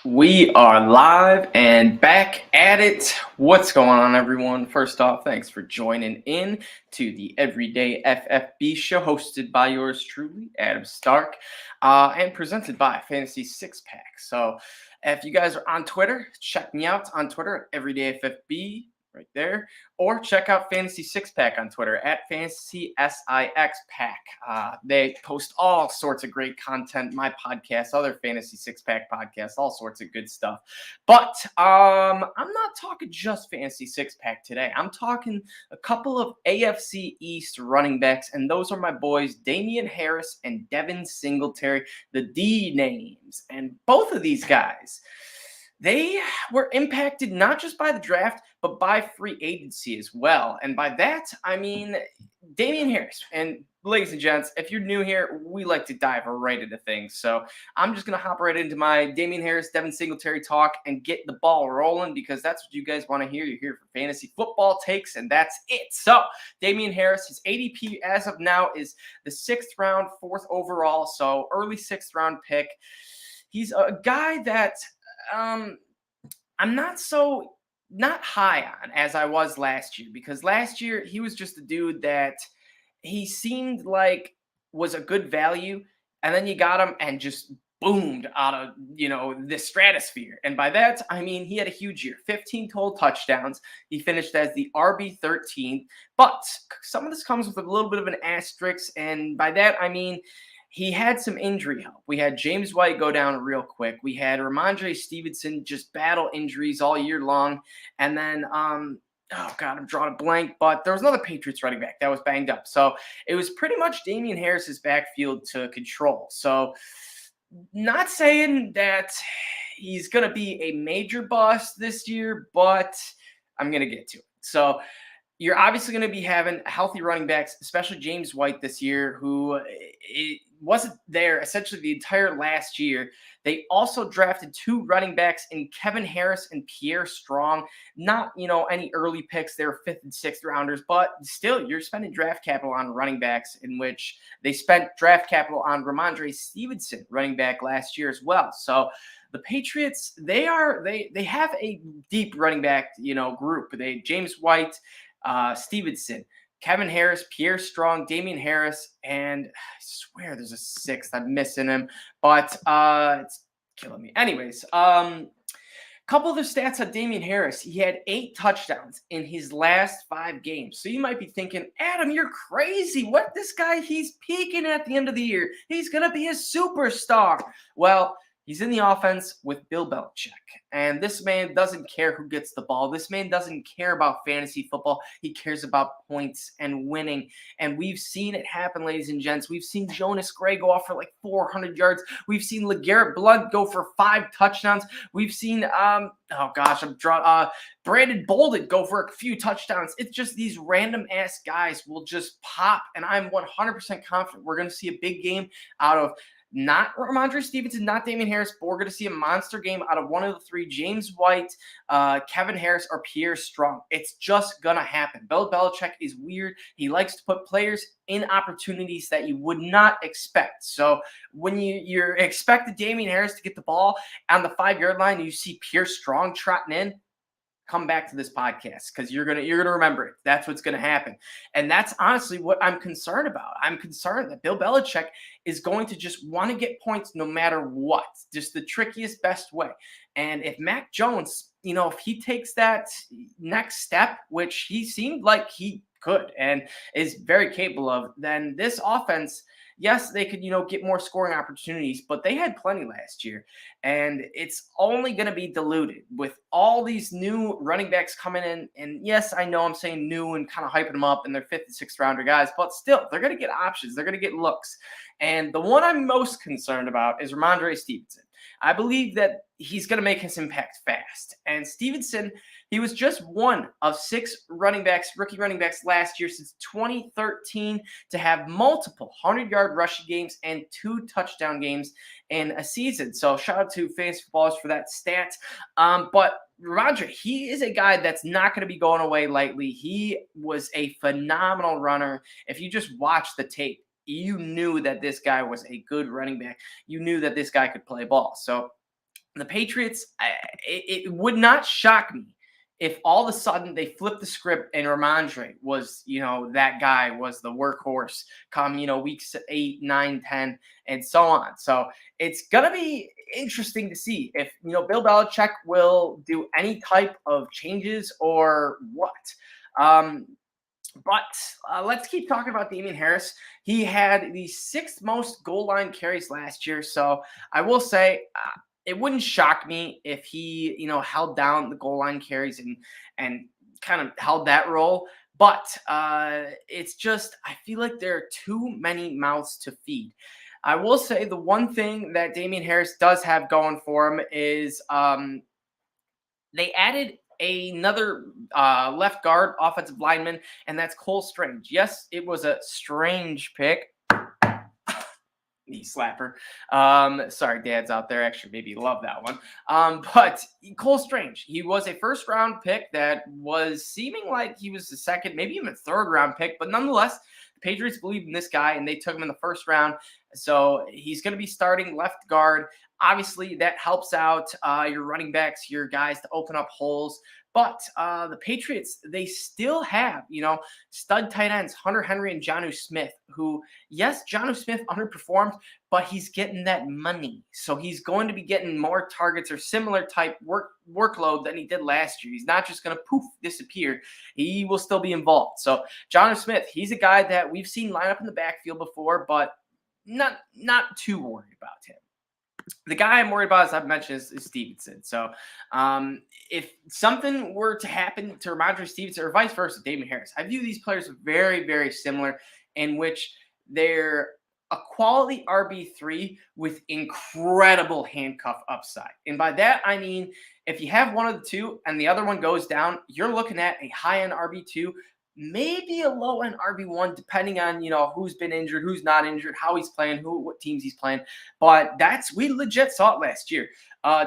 We are live and back at it. What's going on, everyone? First off, thanks for joining in to the Everyday FFB show, hosted by yours truly, Adam Stark, and presented by Fantasy Six Pack. So, if you guys are on Twitter, check me out on Twitter at Everyday FFB. Right there, or check out Fantasy Six Pack on Twitter at Fantasy SIX Pack. They post all sorts of great content, my podcast, other Fantasy Six Pack podcasts, all sorts of good stuff. But I'm not talking just Fantasy Six Pack today. I'm talking a couple of AFC East running backs, and those are my boys Damien Harris and Devin Singletary, the D names, and both of these guys. They were impacted not just by the draft, but by free agency as well. And by that, I mean Damien Harris. And ladies and gents, if you're new here, we like to dive right into things. So I'm just going to hop right into my Damien Harris, Devin Singletary talk and get the ball rolling because that's what you guys want to hear. You're here for fantasy football takes, and that's it. So Damien Harris, his ADP as of now is the 6th round, 4th overall. So early 6th round pick. He's a guy that I'm not high on as I was last year, because last year he was just a dude that he seemed like was a good value, and then you got him and just boomed out of the stratosphere. And by that I mean he had a huge year, 15 total touchdowns. He finished as the RB 13, but some of this comes with a little bit of an asterisk, and by that I mean he had some injury help. We had James White go down real quick. We had Rhamondre Stevenson just battle injuries all year long. And then, I'm drawing a blank, but there was another Patriots running back that was banged up. So it was pretty much Damien Harris's backfield to control. So not saying that he's going to be a major bust this year, but I'm going to get to it. So you're obviously going to be having healthy running backs, especially James White this year, who wasn't there essentially the entire last year. They also drafted 2 running backs in Kevin Harris and Pierre Strong. Not, any early picks. They were 5th and 6th rounders, but still you're spending draft capital on running backs, in which they spent draft capital on Rhamondre Stevenson, running back last year as well. So the Patriots, they have a deep running back, group. They James White, Stevenson, Kevin Harris, Pierre Strong, Damien Harris, and I swear there's a 6th. I'm missing him, but it's killing me. Anyways, couple of the stats on Damien Harris. He had 8 touchdowns in his last 5 games. So you might be thinking, Adam, you're crazy. What, this guy, he's peaking at the end of the year. He's going to be a superstar. Well, he's in the offense with Bill Belichick, and this man doesn't care who gets the ball. This man doesn't care about fantasy football. He cares about points and winning, and we've seen it happen, ladies and gents. We've seen Jonas Gray go off for like 400 yards. We've seen LeGarrette Blount go for 5 touchdowns. We've seen, Brandon Bolden go for a few touchdowns. It's just these random-ass guys will just pop, and I'm 100% confident we're going to see a big game out of not Rhamondre Stevenson, not Damien Harris, but we're going to see a monster game out of one of the 3, James White, Kevin Harris, or Pierre Strong. It's just going to happen. Bill Belichick is weird. He likes to put players in opportunities that you would not expect. So when you're expecting Damien Harris to get the ball on the 5-yard line and you see Pierre Strong trotting in, come back to this podcast, because you're gonna remember it. That's what's gonna happen, and that's honestly what I'm concerned about. I'm concerned that Bill Belichick is going to just want to get points no matter what, just the trickiest, best way. And if Mac Jones, if he takes that next step, which he seemed like he could and is very capable of, then this offense, yes, they could, get more scoring opportunities, but they had plenty last year. And it's only going to be diluted with all these new running backs coming in. And yes, I know I'm saying new and kind of hyping them up, and they're 5th and 6th rounder guys, but still, they're going to get options. They're going to get looks. And the one I'm most concerned about is Rhamondre Stevenson. I believe that he's going to make his impact fast. And Stevenson, he was just one of 6 rookie running backs last year since 2013 to have multiple 100-yard rushing games and 2 touchdown games in a season. So shout out to fantasy footballers for that stat. But Rhamondre, he is a guy that's not going to be going away lightly. He was a phenomenal runner. If you just watch the tape, you knew that this guy was a good running back. You knew that this guy could play ball. So the Patriots, it would not shock me if all of a sudden they flipped the script and Rhamondre was, that guy was the workhorse come, weeks 8, 9, 10, and so on. So it's going to be interesting to see if, Bill Belichick will do any type of changes or what. But let's keep talking about Damien Harris. He had the 6th most goal line carries last year. So I will say it wouldn't shock me if he, held down the goal line carries and kind of held that role. But it's just, I feel like there are too many mouths to feed. I will say the one thing that Damien Harris does have going for him is they added another left guard offensive lineman, and that's Cole Strange. Yes, it was a strange pick. Knee slapper. Sorry, dads out there. Actually, maybe you love that one. But Cole Strange, he was a first-round pick that was seeming like he was the second, maybe even third-round pick, but nonetheless, the Patriots believed in this guy, and they took him in the first round. So he's going to be starting left guard. Obviously, that helps out your running backs, your guys to open up holes. But the Patriots, they still have, stud tight ends, Hunter Henry and Jonnu Smith, who, yes, Jonnu Smith underperformed, but he's getting that money. So he's going to be getting more targets or similar type workload than he did last year. He's not just going to poof, disappear. He will still be involved. So Jonnu Smith, he's a guy that we've seen line up in the backfield before, but not too worried about him. The guy I'm worried about, as I've mentioned, is Stevenson. So if something were to happen to Rhamondre Stevenson or vice versa, Damien Harris, I view these players very, very similar in which they're a quality RB3 with incredible handcuff upside. And by that, I mean, if you have one of the two and the other one goes down, you're looking at a high-end RB2, maybe a low-end RB1, depending on, who's been injured, who's not injured, how he's playing, what teams he's playing. But we legit saw it last year.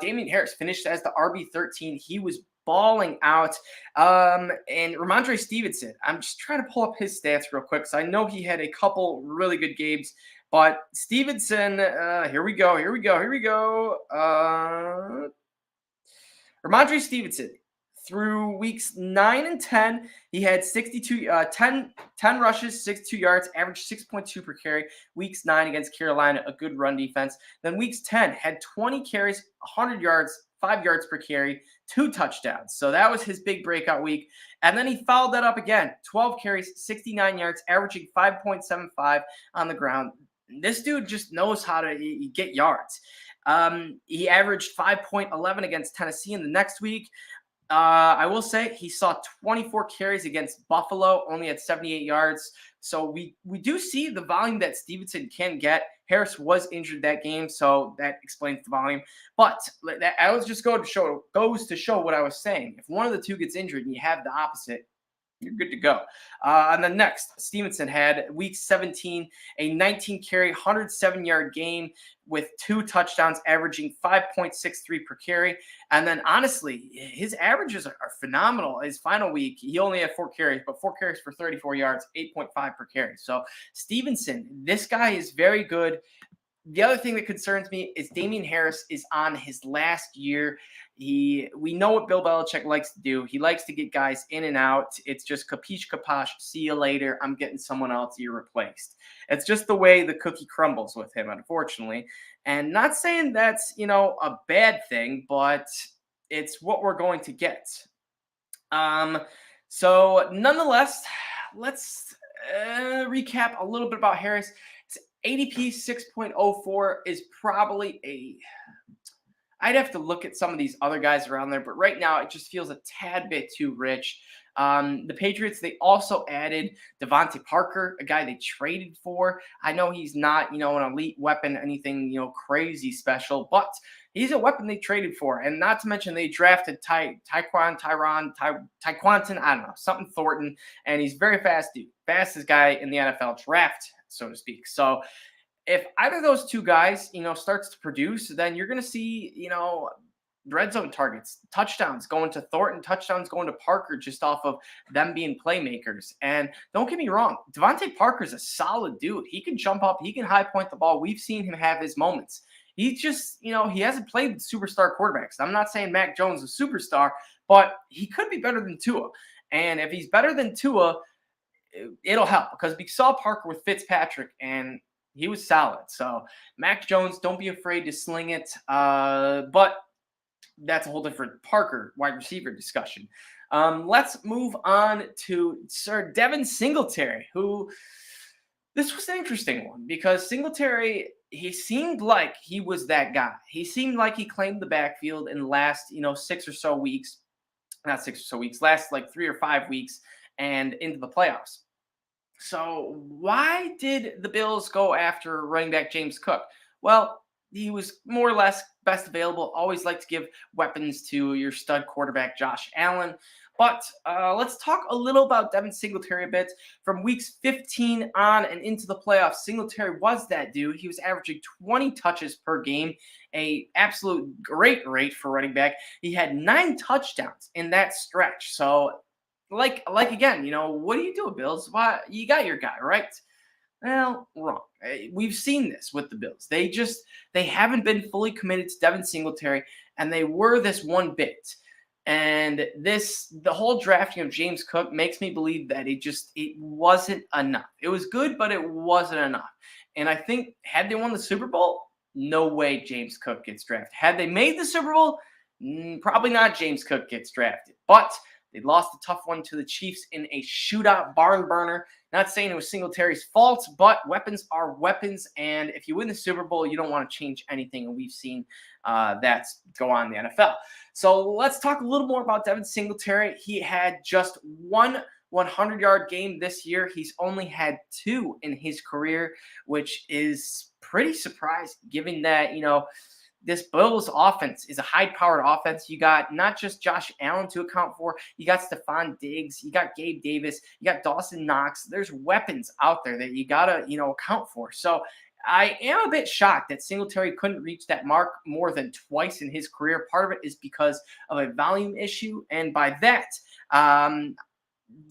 Damien Harris finished as the RB13. He was balling out. And Rhamondre Stevenson, I'm just trying to pull up his stats real quick because I know he had a couple really good games. But Stevenson, here we go. Rhamondre Stevenson, through weeks 9 and 10, he had 10 rushes, 62 yards, average 6.2 per carry. Weeks 9 against Carolina, a good run defense. Then weeks 10, had 20 carries, 100 yards, 5 yards per carry, 2 touchdowns. So that was his big breakout week. And then he followed that up again, 12 carries, 69 yards, averaging 5.75 on the ground. This dude just knows how to get yards. He averaged 5.11 against Tennessee in the next week. I will say he saw 24 carries against Buffalo, only at 78 yards. So we do see the volume that Stevenson can get. Harris was injured that game, so that explains the volume. But I was just goes to show what I was saying. If one of the two gets injured and you have the opposite, you're good to go. And then next, Stevenson had week 17, a 19-carry, 107-yard game with 2 touchdowns, averaging 5.63 per carry. And then, honestly, his averages are phenomenal. His final week, he only had 4 carries, but 4 carries for 34 yards, 8.5 per carry. So Stevenson, this guy is very good. The other thing that concerns me is Damien Harris is on his last year. We know what Bill Belichick likes to do. He likes to get guys in and out. It's just capiche capoche. See you later. I'm getting someone else. You're replaced. It's just the way the cookie crumbles with him, unfortunately. And not saying that's, a bad thing, but it's what we're going to get. So nonetheless, let's recap a little bit about Harris. ADP 6.04 is probably I'd have to look at some of these other guys around there, but right now it just feels a tad bit too rich. The Patriots, they also added Devontae Parker, a guy they traded for. I know he's not, an elite weapon, anything, crazy special, but he's a weapon they traded for. And not to mention they drafted Tyquanton, I don't know, something Thornton, and he's very fast dude. Fastest guy in the NFL draft, so to speak. So if either of those two guys, starts to produce, then you're going to see, red zone targets, touchdowns going to Thornton, touchdowns going to Parker just off of them being playmakers. And don't get me wrong, Devontae Parker's a solid dude. He can jump up. He can high point the ball. We've seen him have his moments. He just, he hasn't played with superstar quarterbacks. I'm not saying Mac Jones is a superstar, but he could be better than Tua. And if he's better than Tua, it'll help because we saw Parker with Fitzpatrick and he was solid. So Mac Jones, don't be afraid to sling it. But that's a whole different Parker wide receiver discussion. Let's move on to Sir Devin Singletary, who this was an interesting one because Singletary, he seemed like he was that guy. He seemed like he claimed the backfield in the last, 6 or so weeks, not 6 or so weeks, last like 3 or 5 weeks and into the playoffs. So why did the Bills go after running back James Cook? Well, he was more or less best available. Always like to give weapons to your stud quarterback, Josh Allen. But let's talk a little about Devin Singletary a bit. From weeks 15 on and into the playoffs, Singletary was that dude. He was averaging 20 touches per game, a absolute great rate for running back. He had 9 touchdowns in that stretch. So, like again, what do you do, Bills? Why you got your guy, right? Well, wrong. We've seen this with the Bills. They haven't been fully committed to Devin Singletary, and they were this one bit. And the whole drafting of James Cook makes me believe that it wasn't enough. It was good, but it wasn't enough. And I think had they won the Super Bowl, no way James Cook gets drafted. Had they made the Super Bowl, probably not James Cook gets drafted. But they lost a tough one to the Chiefs in a shootout barn burner. Not saying it was Singletary's fault, but weapons are weapons. And if you win the Super Bowl, you don't want to change anything. And we've seen that go on in the NFL. So let's talk a little more about Devin Singletary. He had just one 100-yard game this year. He's only had 2 in his career, which is pretty surprising given that, this Bills offense is a high-powered offense. You got not just Josh Allen to account for. You got Stephon Diggs. You got Gabe Davis. You got Dawson Knox. There's weapons out there that you got to, account for. So I am a bit shocked that Singletary couldn't reach that mark more than twice in his career. Part of it is because of a volume issue. And by that,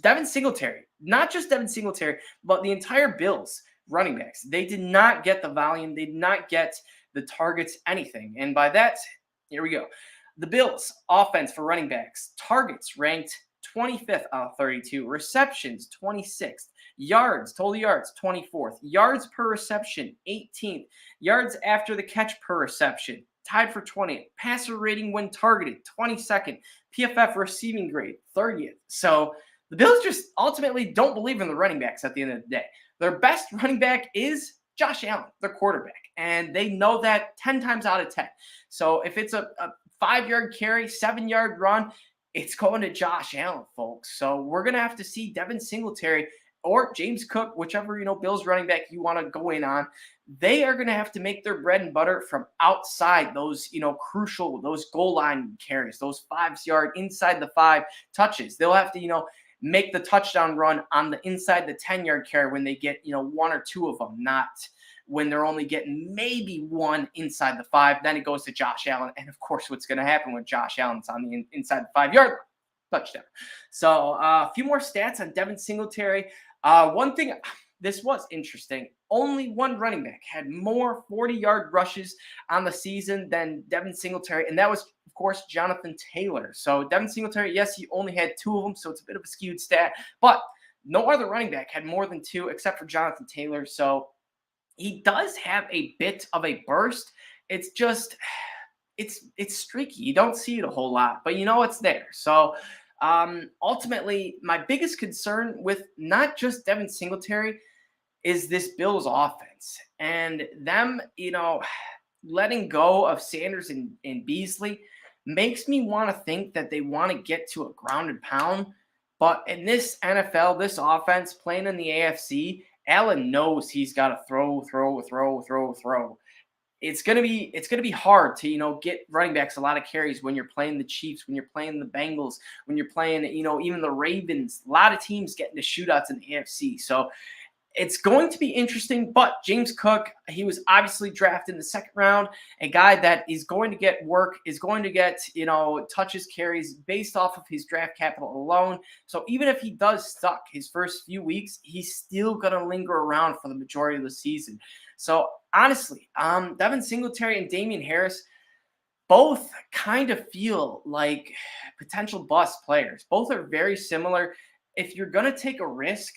Devin Singletary, not just Devin Singletary, but the entire Bills running backs, they did not get the volume. They did not get the targets, anything. And by that, here we go. The Bills offense for running backs, targets ranked 25th out of 32, receptions 26th, total yards 24th, yards per reception 18th, yards after the catch per reception tied for 20th, passer rating when targeted 22nd, PFF receiving grade 30th. So the Bills just ultimately don't believe in the running backs at the end of the day. Their best running back is Josh Allen, their quarterback, and they know that 10 times out of 10. So if it's a 5-yard carry, 7-yard run, it's going to Josh Allen, folks. So we're going to have to see Devin Singletary or James Cook, whichever, Bills running back you want to go in on. They are going to have to make their bread and butter from outside those, crucial, those goal line carries, those 5-yard inside the 5 touches. They'll have to, make the touchdown run on the inside the 10-yard carry when they get, 1 or 2 of them, not when they're only getting maybe 1 inside the 5. Then it goes to Josh Allen. And of course, what's going to happen when Josh Allen's on the inside the 5-yard line? Touchdown. So a few more stats on Devin Singletary. One thing, this was interesting. Only one running back had more 40-yard rushes on the season than Devin Singletary, and that was, of course, Jonathan Taylor. So Devin Singletary, yes, he only had 2 of them, so it's a bit of a skewed stat, but no other running back had more than 2 except for Jonathan Taylor. So he does have a bit of a burst. It's just, it's streaky. You don't see it a whole lot, but it's there. So ultimately, my biggest concern with not just Devin Singletary is this Bills offense and them, letting go of Sanders and Beasley makes me want to think that they want to get to a ground and pound. But in this NFL, this offense playing in the AFC, Allen knows he's got to throw. It's gonna be hard to get running backs a lot of carries when you're playing the Chiefs, when you're playing the Bengals, when you're playing even the Ravens. A lot of teams get into shootouts in the AFC. So it's going to be interesting, but James Cook, he was obviously drafted in the 2nd round, a guy that is going to get work, is going to get, touches, carries based off of his draft capital alone. So even if he does suck his first few weeks, he's still going to linger around for the majority of the season. So honestly, Devin Singletary and Damien Harris both kind of feel like potential bust players. Both are very similar. If you're gonna take a risk,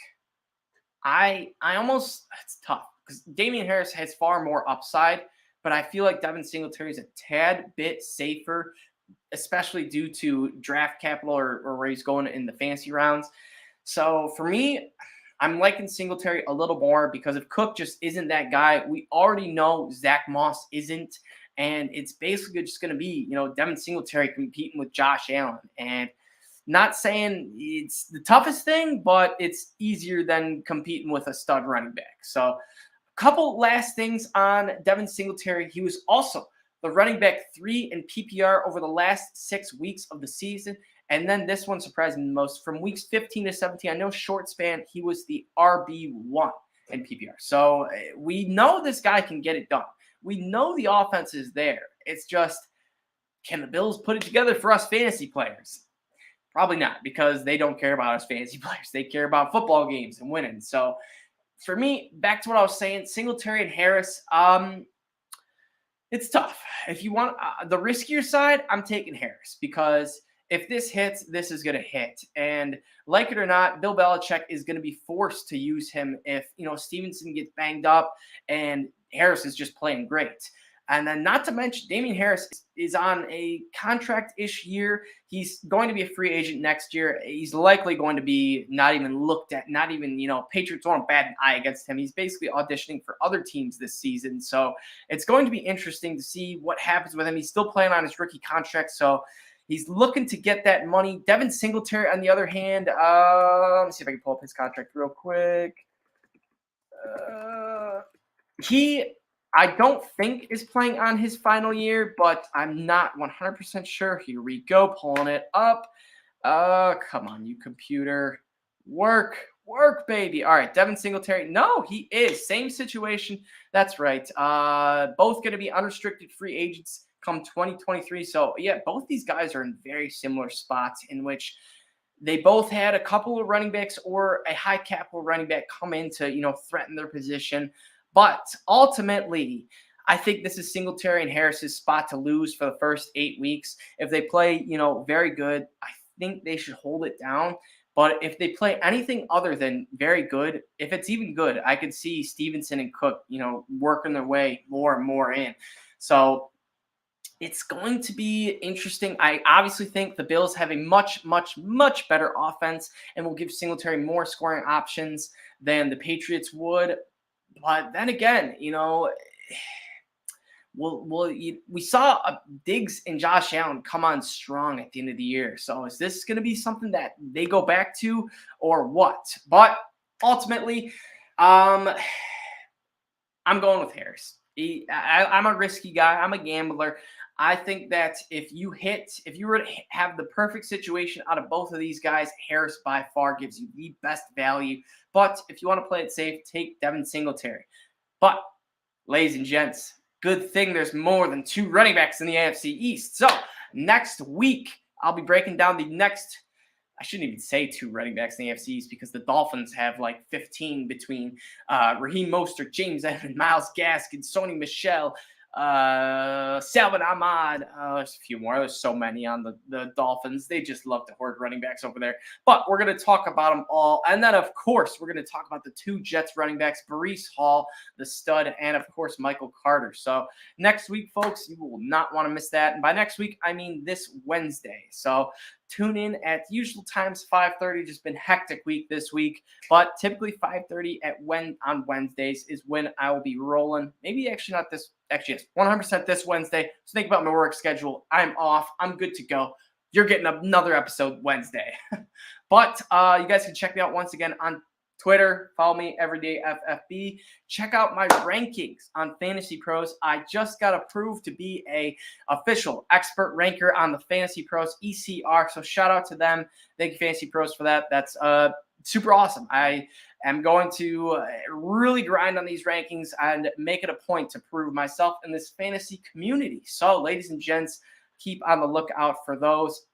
I almost, it's tough because Damien Harris has far more upside, but I feel like Devin Singletary is a tad bit safer, especially due to draft capital or where he's going in the fantasy rounds. So for me, I'm liking Singletary a little more because if Cook just isn't that guy, we already know Zach Moss isn't. And it's basically just going to be, Devin Singletary competing with Josh Allen. And not saying it's the toughest thing, but it's easier than competing with a stud running back. So a couple last things on Devin Singletary. He was also the running back 3 in PPR over the last 6 weeks of the season. And then this one surprised me the most. From weeks 15 to 17, I know short span, he was the RB1 in PPR. So we know this guy can get it done. We know the offense is there. It's just, can the Bills put it together for us fantasy players? Probably not, because they don't care about us fantasy players. They care about football games and winning. So for me, back to what I was saying, Singletary and Harris, it's tough. If you want the riskier side, I'm taking Harris because if this hits, this is going to hit. And like it or not, Bill Belichick is going to be forced to use him if, Stevenson gets banged up and Harris is just playing great. And then not to mention, Damien Harris is on a contract-ish year. He's going to be a free agent next year. He's likely going to be not even looked at, not even, Patriots won't bat an eye against him. He's basically auditioning for other teams this season. So it's going to be interesting to see what happens with him. He's still playing on his rookie contract, so he's looking to get that money. Devin Singletary, on the other hand, let me see if I can pull up his contract real quick. I don't think is playing on his final year, but I'm not 100% sure. Here we go, pulling it up. Come on, you computer. Work, baby. All right, Devin Singletary. No, he is. Same situation. That's right. Both going to be unrestricted free agents come 2023. So, yeah, both these guys are in very similar spots in which they both had a couple of running backs or a high capital running back come in to, threaten their position. But ultimately, I think this is Singletary and Harris's spot to lose for the first 8 weeks. If they play, very good, I think they should hold it down. But if they play anything other than very good, if it's even good, I could see Stevenson and Cook, working their way more and more in. So it's going to be interesting. I obviously think the Bills have a much, much, much better offense and will give Singletary more scoring options than the Patriots would. But then again, we saw Diggs and Josh Allen come on strong at the end of the year. So is this going to be something that they go back to or what? But ultimately, I'm going with Harris. I'm a risky guy. I'm a gambler. I think that if you were to have the perfect situation out of both of these guys, Harris by far gives you the best value. But if you want to play it safe, take Devin Singletary. But, ladies and gents, good thing there's more than 2 running backs in the AFC East. So, next week, I'll be breaking down the next, I shouldn't even say 2 running backs in the AFC East because the Dolphins have like 15 between Raheem Mostert, James Evans, Myles Gaskin, Sony Michel, Salvin Ahmad, there's a few more. There's so many on the Dolphins. They just love to hoard running backs over there. But we're going to talk about them all. And then, of course, we're going to talk about the 2 Jets running backs, Breece Hall, the stud, and, of course, Michael Carter. So next week, folks, you will not want to miss that. And by next week, I mean this Wednesday. So tune in at usual times, 5:30. Just been hectic week this week. But typically 5:30 on Wednesdays is when I will be rolling. Maybe actually not this. Actually, yes, 100% this Wednesday. So think about my work schedule. I'm off. I'm good to go. You're getting another episode Wednesday. But you guys can check me out once again on Twitter. Follow me everydayffb. Check out my rankings on Fantasy Pros. I just got approved to be a official expert ranker on the Fantasy Pros ECR. So shout out to them. Thank you, Fantasy Pros, for that. That's super awesome. I am going to really grind on these rankings and make it a point to prove myself in this fantasy community. So, ladies and gents, keep on the lookout for those.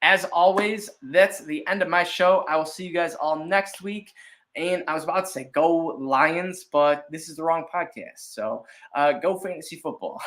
As always, that's the end of my show. I will see you guys all next week. And I was about to say go Lions, but this is the wrong podcast. So go fantasy football.